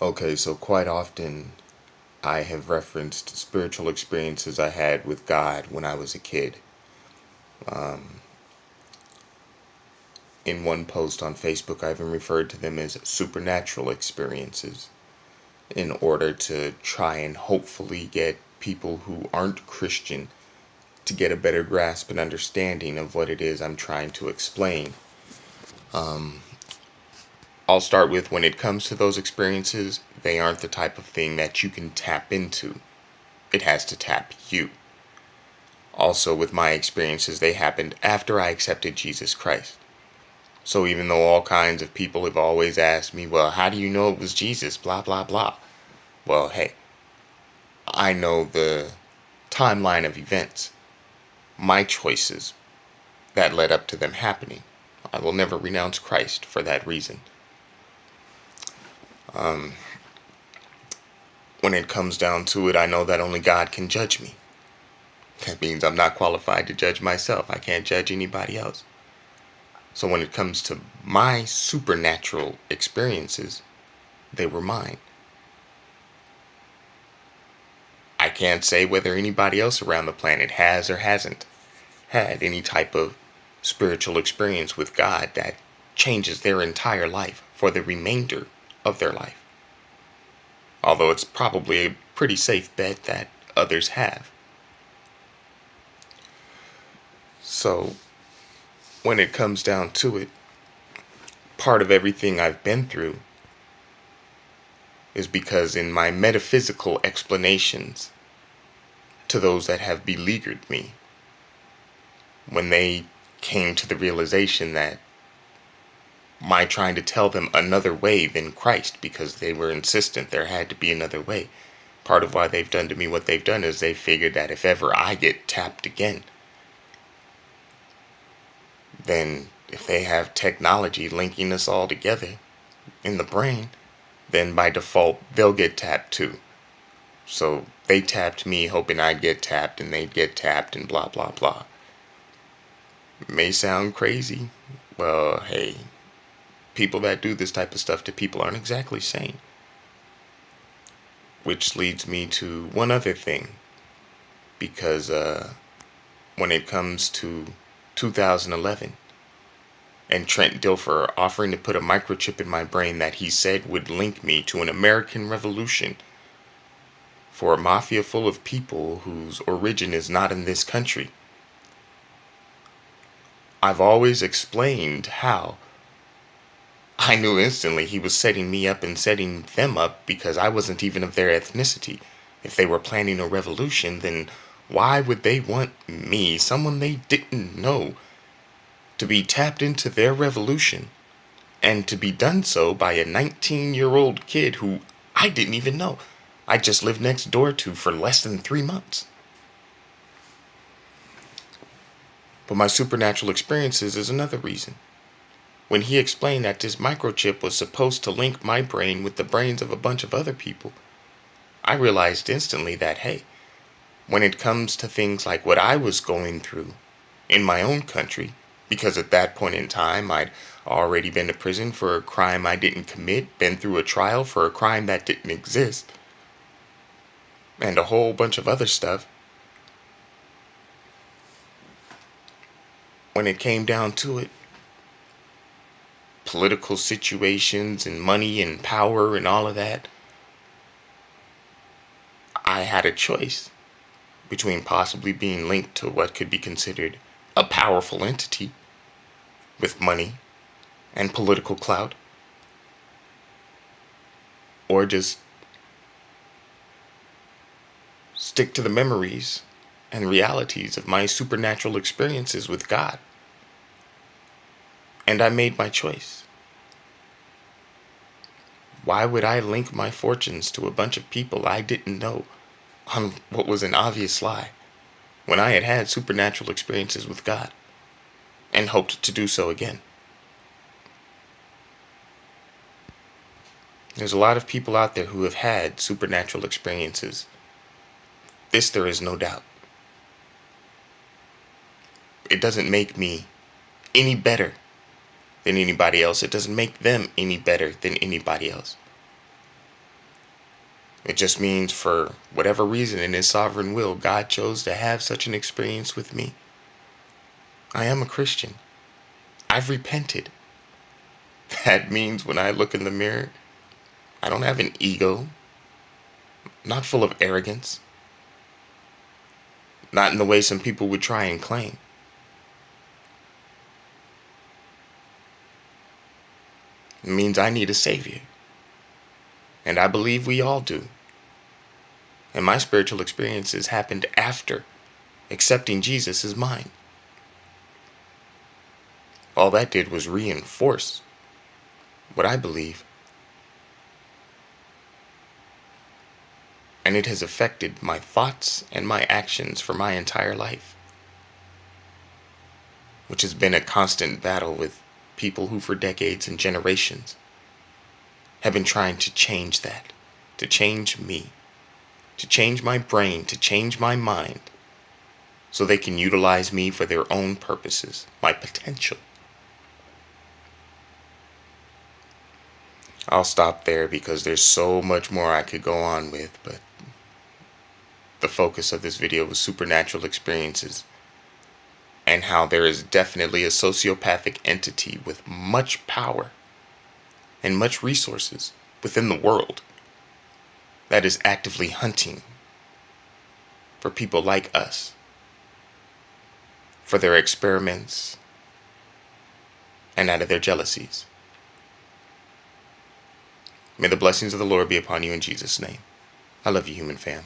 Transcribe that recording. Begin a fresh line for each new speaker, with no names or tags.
Okay, so quite often I have referenced spiritual experiences I had with God when I was a kid. In one post on Facebook, I even referred to them as supernatural experiences in order to try and hopefully get people who aren't Christian to get a better grasp and understanding of what it is I'm trying to explain. I'll start with, when it comes to those experiences, they aren't the type of thing that you can tap into. It has to tap you. Also, with my experiences, they happened after I accepted Jesus Christ. So even though all kinds of people have always asked me, well, how do you know it was Jesus? Blah, blah, blah. Well, hey, I know the timeline of events, my choices that led up to them happening. I will never renounce Christ for that reason. When it comes down to it, I know that only God can judge me. That means I'm not qualified to judge myself. I can't judge anybody else. So when it comes to my supernatural experiences, they were mine. I can't say whether anybody else around the planet has or hasn't had any type of spiritual experience with God that changes their entire life for the remainder of their life. Although it's probably a pretty safe bet that others have. So, when it comes down to it, part of everything I've been through is because in my metaphysical explanations to those that have beleaguered me, when they came to the realization that my trying to tell them another way than Christ, because they were insistent there had to be another way, part of why they've done to me what they've done is they figured that if ever I get tapped again, then if they have technology linking us all together in the brain, then by default they'll get tapped too. So they tapped me hoping I'd get tapped and they'd get tapped and blah blah blah. It may sound crazy. Well, hey, people that do this type of stuff to people aren't exactly sane. Which leads me to one other thing. Because when it comes to 2011 and Trent Dilfer offering to put a microchip in my brain that he said would link me to an American revolution for a mafia full of people whose origin is not in this country, I've always explained how I knew instantly he was setting me up and setting them up because I wasn't even of their ethnicity. If they were planning a revolution, then why would they want me, someone they didn't know, to be tapped into their revolution and to be done so by a 19-year-old kid who I didn't even know? I just lived next door to for less than 3 months. But my supernatural experiences is another reason. When he explained that this microchip was supposed to link my brain with the brains of a bunch of other people, I realized instantly that, hey, when it comes to things like what I was going through in my own country, because at that point in time I'd already been to prison for a crime I didn't commit, been through a trial for a crime that didn't exist, and a whole bunch of other stuff. When it came down to it, political situations and money and power and all of that, I had a choice between possibly being linked to what could be considered a powerful entity with money and political clout, or just stick to the memories and realities of my supernatural experiences with God. And I made my choice. Why would I link my fortunes to a bunch of people I didn't know on what was an obvious lie, when I had had supernatural experiences with God and hoped to do so again? There's a lot of people out there who have had supernatural experiences. This there is no doubt. It doesn't make me any better than anybody else. It doesn't make them any better than anybody else. It just means for whatever reason in His sovereign will, God chose to have such an experience with me. I am a Christian. I've repented. That means when I look in the mirror, I don't have an ego, not full of arrogance, not in the way some people would try and claim. It means I need a Savior. And I believe we all do. And my spiritual experiences happened after accepting Jesus as mine. All that did was reinforce what I believe. And it has affected my thoughts and my actions for my entire life, which has been a constant battle with people who for decades and generations have been trying to change that, to change me, to change my brain, to change my mind, so they can utilize me for their own purposes, my potential. I'll stop there because there's so much more I could go on with, but the focus of this video was supernatural experiences and how there is definitely a sociopathic entity with much power and much resources within the world that is actively hunting for people like us, for their experiments and out of their jealousies. May the blessings of the Lord be upon you in Jesus' name. I love you, human fam.